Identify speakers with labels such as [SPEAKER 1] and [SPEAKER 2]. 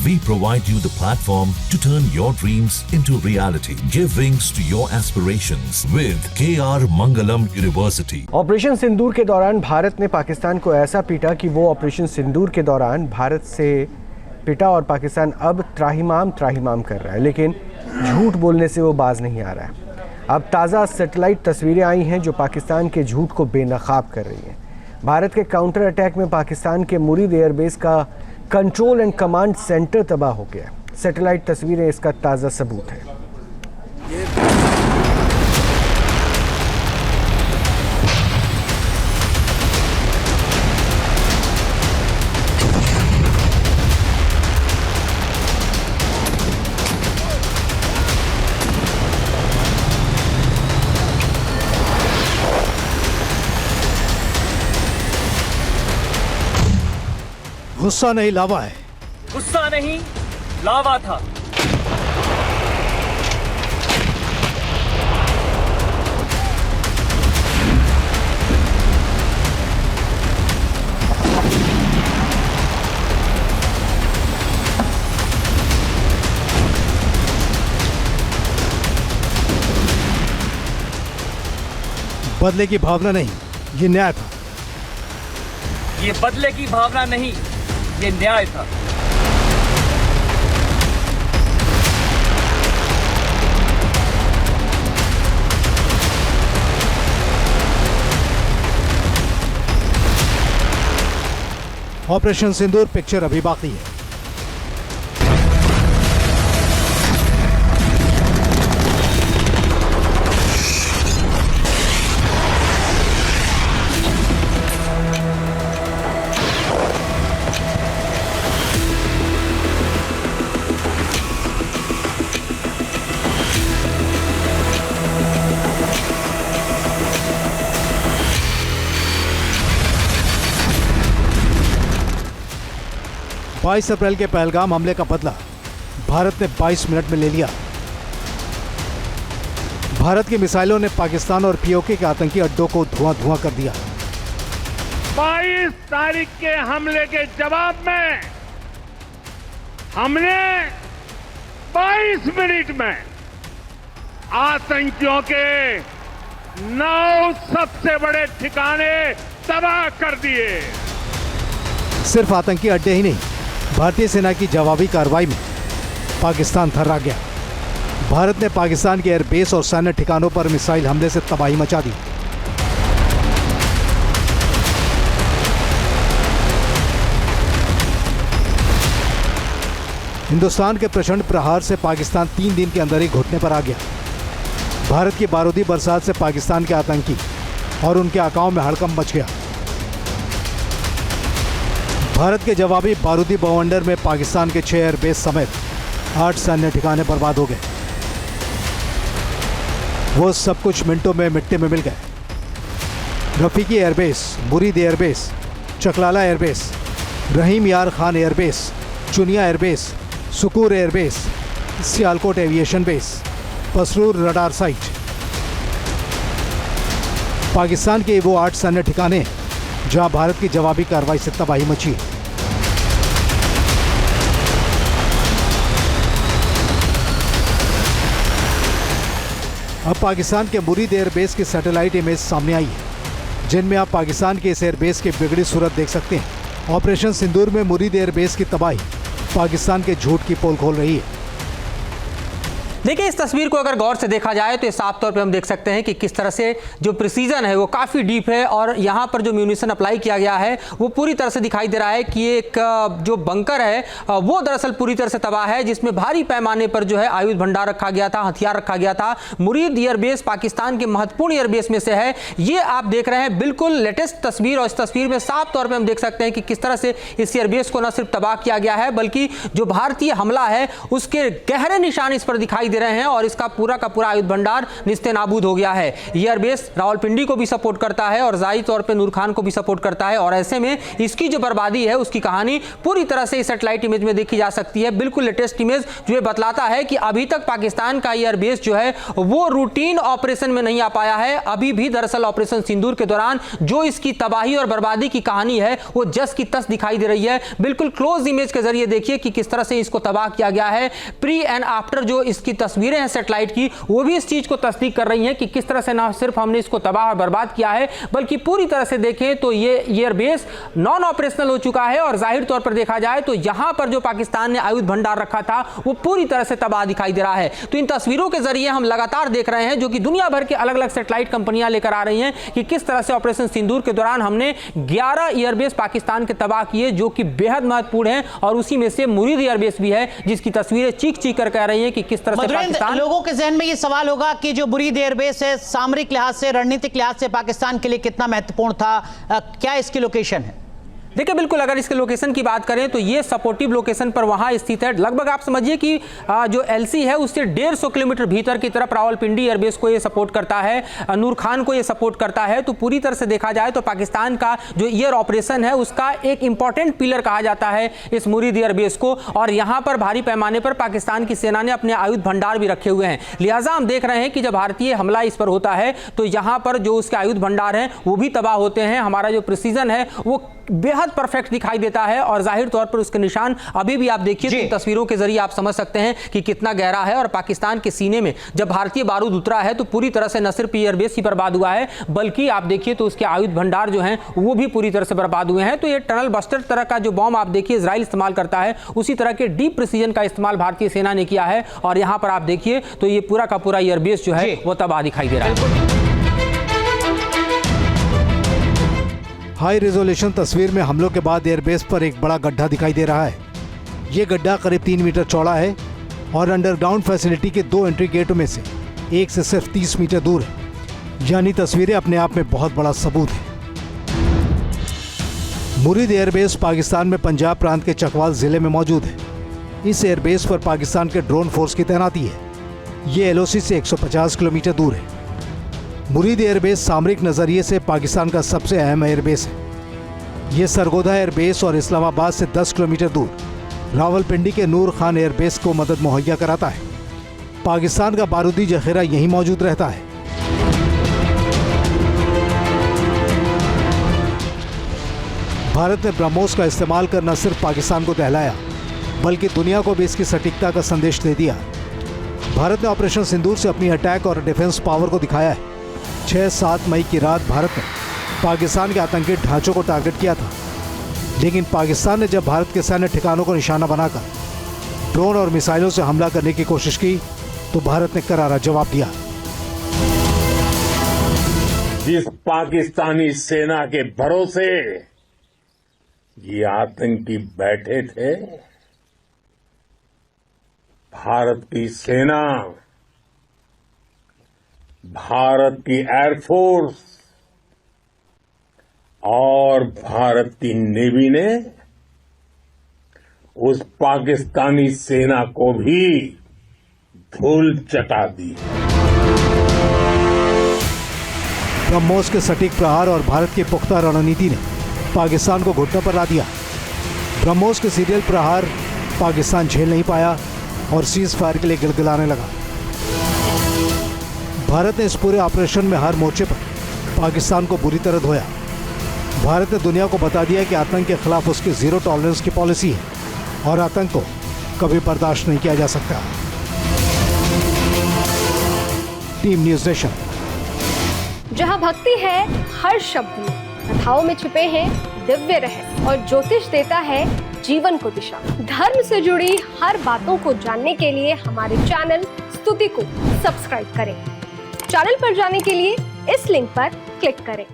[SPEAKER 1] We provide you the platform to turn your dreams into reality. Give wings to your aspirations with KR Mangalam University.
[SPEAKER 2] Operation Sindoor के दौरान भारत ने पाकिस्तान को ऐसा पीटा कि वो ऑपरेशन सिंदूर के दौरान भारत से पिटा और पाकिस्तान अब त्राहिमाम कर रहा है, लेकिन झूठ बोलने से वो बाज नहीं आ रहा है। अब ताज़ा सैटेलाइट तस्वीरें आई हैं जो पाकिस्तान के झूठ को बेनकाब कर रही हैं। भारत के काउंटर अटैक में पाकिस्तान के मुरीद एयरबेस का कंट्रोल एंड कमांड सेंटर तबाह हो गया। सैटेलाइट तस्वीरें इसका ताज़ा सबूत है।
[SPEAKER 3] गुस्सा नहीं लावा है।
[SPEAKER 4] गुस्सा नहीं लावा था।
[SPEAKER 3] बदले की भावना नहीं, ये न्याय था।
[SPEAKER 4] ये बदले की भावना नहीं, ये न्याय था।
[SPEAKER 3] ऑपरेशन सिंदूर पिक्चर अभी बाकी है। बाईस अप्रैल के पहलगाम हमले का बदला भारत ने 22 मिनट में ले लिया। भारत की मिसाइलों ने पाकिस्तान और पीओके के आतंकी अड्डों को धुआं कर दिया।
[SPEAKER 5] 22 तारीख के हमले के जवाब में हमने 22 मिनट में आतंकियों के 9 सबसे बड़े ठिकाने तबाह कर दिए।
[SPEAKER 3] सिर्फ आतंकी अड्डे ही नहीं, भारतीय सेना की जवाबी कार्रवाई में पाकिस्तान थर्रा गया। भारत ने पाकिस्तान के एयरबेस और सैन्य ठिकानों पर मिसाइल हमले से तबाही मचा दी। हिंदुस्तान के प्रचंड प्रहार से पाकिस्तान 3 दिन के अंदर ही घुटने पर आ गया। भारत की बारूदी बरसात से पाकिस्तान के आतंकी और उनके आकाओं में हड़कंप मच गया। भारत के जवाबी बारूदी बवंडर में पाकिस्तान के 6 एयरबेस समेत 8 सैन्य ठिकाने बर्बाद हो गए। वो सब कुछ मिनटों में मिट्टी में मिल गए। Rafiqui airbase, Murid airbase, Chaklala airbase, Rahim Yar Khan airbase, Chunian airbase, Sukkur airbase, Sialkot aviation base, Pasrur radar site. Pakistan के वो 8 सैन्य ठिकाने जहां भारत की जवाबी कार्रवाई से तबाही मची। अब पाकिस्तान के मुरीद एयरबेस की सैटेलाइट इमेज सामने आई है, जिनमें आप पाकिस्तान के इस एयरबेस की बिगड़ी सूरत देख सकते हैं। ऑपरेशन सिंदूर में मुरीद एयरबेस की तबाही पाकिस्तान के झूठ की पोल खोल रही है।
[SPEAKER 6] देखिए, इस तस्वीर को अगर गौर से देखा जाए तो साफ तौर पे हम देख सकते हैं कि किस तरह से जो प्रिसीजन है वो काफ़ी डीप है और यहाँ पर जो म्यूनिशन अप्लाई किया गया है वो पूरी तरह से दिखाई दे रहा है कि एक जो बंकर है वो दरअसल पूरी तरह से तबाह है, जिसमें भारी पैमाने पर जो है आयुध भंडार रखा गया था, हथियार रखा गया था। मुरीद एयरबेस पाकिस्तान के महत्वपूर्ण एयरबेस में से है। ये आप देख रहे हैं बिल्कुल लेटेस्ट तस्वीर, और इस तस्वीर में साफ तौर पर हम देख सकते हैं कि किस तरह से इस एयरबेस को न सिर्फ तबाह किया गया है बल्कि जो भारतीय हमला है उसके गहरे निशान इस पर दिखाई दे रहे हैं और इसका पूरा का पूरा आयुध भंडार निस्ते नाबूद हो गया है। एयरबेस रावलपिंडी को भी सपोर्ट करता है और जाहिर तौर पे नूर खान को भी सपोर्ट करता है और ऐसे में इसकी जो बर्बादी है उसकी कहानी पूरी तरह से इस सैटेलाइट इमेज में देखी जा सकती है। बिल्कुल लेटेस्ट इमेज जो ये बतलाता है कि अभी तक पाकिस्तान का एयरबेस जो है वो रूटीन ऑपरेशन में नहीं आ पाया है। अभी भी दरअसल ऑपरेशन सिंदूर के दौरान जो इसकी तबाही और बर्बादी की कहानी है वो जस की तस दिखाई दे रही है। बिल्कुल क्लोज इमेज के जरिए देखिए कि किस तरह से इसको तबाह किया गया है। प्री एंड आफ्टर जो इसकी तस्वीरें हैं सैटेलाइट की वो भी इस चीज को तस्दीक कर रही हैं कि किस तरह से ना सिर्फ हमने इसको तबाह और बर्बाद किया है बल्कि पूरी तरह से देखें तो ये एयरबेस नॉन ऑपरेशनल हो चुका है और जाहिर तौर पर देखा जाए तो यहां पर जो पाकिस्तान ने आयुध भंडार रखा था वो पूरी तरह से तबाह दिखाई दे रहा है। तो इन तस्वीरों के जरिए हम लगातार देख रहे हैं जो कि दुनिया भर के अलग अलग सैटेलाइट कंपनियां लेकर आ रही हैं कि किस तरह से ऑपरेशन सिंदूर के दौरान हमने 11 एयरबेस पाकिस्तान के तबाह किए जो कि बेहद महत्वपूर्ण है और उसी में से मुरीद एयरबेस भी है जिसकी तस्वीरें चीख चीख कर कह रही हैं कि किस तरह से पाकिस्तान।
[SPEAKER 7] लोगों के जहन में ये सवाल होगा कि जो मुरीद एयरबेस है सामरिक लिहाज से रणनीतिक लिहाज से पाकिस्तान के लिए कितना महत्वपूर्ण था, क्या इसकी लोकेशन है?
[SPEAKER 6] देखिए बिल्कुल अगर इसके लोकेशन की बात करें तो ये सपोर्टिव लोकेशन पर वहां स्थित है। लगभग आप समझिए कि जो एलसी है उससे 150 किलोमीटर भीतर की तरफ रावलपिंडी एयरबेस को ये सपोर्ट करता है, नूर खान को ये सपोर्ट करता है। तो पूरी तरह से देखा जाए तो पाकिस्तान का जो एयर ऑपरेशन है उसका एक इंपॉर्टेंट पिलर कहा जाता है इस मुरीद एयरबेस को और यहाँ पर भारी पैमाने पर पाकिस्तान की सेना ने अपने आयुध भंडार भी रखे हुए हैं। लिहाजा हम देख रहे हैं कि जब भारतीय हमला इस पर होता है तो यहाँ पर जो उसके आयुध भंडार हैं वो भी तबाह होते हैं। हमारा जो प्रिसीजन है वो बेहद परफेक्ट दिखाई देता है और जाहिर तौर पर उसके निशान अभी भी आप देखिए तो तस्वीरों के जरिए आप समझ सकते हैं कि कितना गहरा है। और पाकिस्तान के सीने में जब भारतीय बारूद उतरा है तो पूरी तरह से न सिर्फ एयरबेस ही बर्बाद हुआ है बल्कि आप देखिए तो उसके आयुध भंडार जो हैं वो भी पूरी तरह से बर्बाद हुए हैं। तो ये टनल बस्टर तरह का जो बॉम्ब आप देखिए इजराइल इस्तेमाल करता है उसी तरह के डीप प्रिसीजन का इस्तेमाल भारतीय सेना ने किया है और यहाँ पर आप देखिए तो ये पूरा का पूरा एयरबेस जो है वो तबाह दिखाई दे रहा है।
[SPEAKER 3] हाई रेजोल्यूशन तस्वीर में हमलों के बाद एयरबेस पर एक बड़ा गड्ढा दिखाई दे रहा है। ये गड्ढा करीब 3 मीटर चौड़ा है और अंडरग्राउंड फैसिलिटी के 2 एंट्री गेटों में से एक से सिर्फ 30 मीटर दूर है। यानी तस्वीरें अपने आप में बहुत बड़ा सबूत है। मुरीद एयरबेस पाकिस्तान में पंजाब प्रांत के चकवाल जिले में मौजूद है। इस एयरबेस पर पाकिस्तान के ड्रोन फोर्स की तैनाती है। ये एलओसी से 150 किलोमीटर दूर है। मुरीद एयरबेस सामरिक नज़रिए से पाकिस्तान का सबसे अहम एयरबेस है। ये सरगोधा एयरबेस और इस्लामाबाद से 10 किलोमीटर दूर रावलपिंडी के नूर खान एयरबेस को मदद मुहैया कराता है। पाकिस्तान का बारूदी जखीरा यहीं मौजूद रहता है। भारत ने ब्रह्मोस का इस्तेमाल कर न सिर्फ पाकिस्तान को दहलाया बल्कि दुनिया को भी इसकी सटीकता का संदेश दे दिया। भारत ने ऑपरेशन सिंदूर से अपनी अटैक और डिफेंस पावर को दिखाया है। 6-7 मई की रात भारत ने पाकिस्तान के आतंकी ढांचों को टारगेट किया था, लेकिन पाकिस्तान ने जब भारत के सैन्य ठिकानों को निशाना बनाकर ड्रोन और मिसाइलों से हमला करने की कोशिश की तो भारत ने करारा जवाब दिया।
[SPEAKER 5] जिस पाकिस्तानी सेना के भरोसे ये आतंकी बैठे थे, भारत की सेना, भारत की एयरफोर्स और भारत की नेवी ने उस पाकिस्तानी सेना को भी धूल चटा दी।
[SPEAKER 3] ब्रह्मोस के सटीक प्रहार और भारत की पुख्ता रणनीति ने पाकिस्तान को घुटनों पर ला दिया। ब्रह्मोस के सीरियल प्रहार पाकिस्तान झेल नहीं पाया और सीज फायर के लिए गिड़गिड़ाने लगा। भारत ने इस पूरे ऑपरेशन में हर मोर्चे पर पाकिस्तान को बुरी तरह धोया। भारत ने दुनिया को बता दिया कि आतंक के खिलाफ उसकी जीरो टॉलरेंस की पॉलिसी है और आतंक को कभी बर्दाश्त नहीं किया जा सकता। Team news nation.
[SPEAKER 8] जहां भक्ति है हर शब्द में, कथाओं में छुपे हैं दिव्य रहस्य और ज्योतिष देता है जीवन को दिशा। धर्म से जुड़ी हर बातों को जानने के लिए हमारे चैनल स्तुति को सब्सक्राइब करें। चैनल पर जाने के लिए इस लिंक पर क्लिक करें।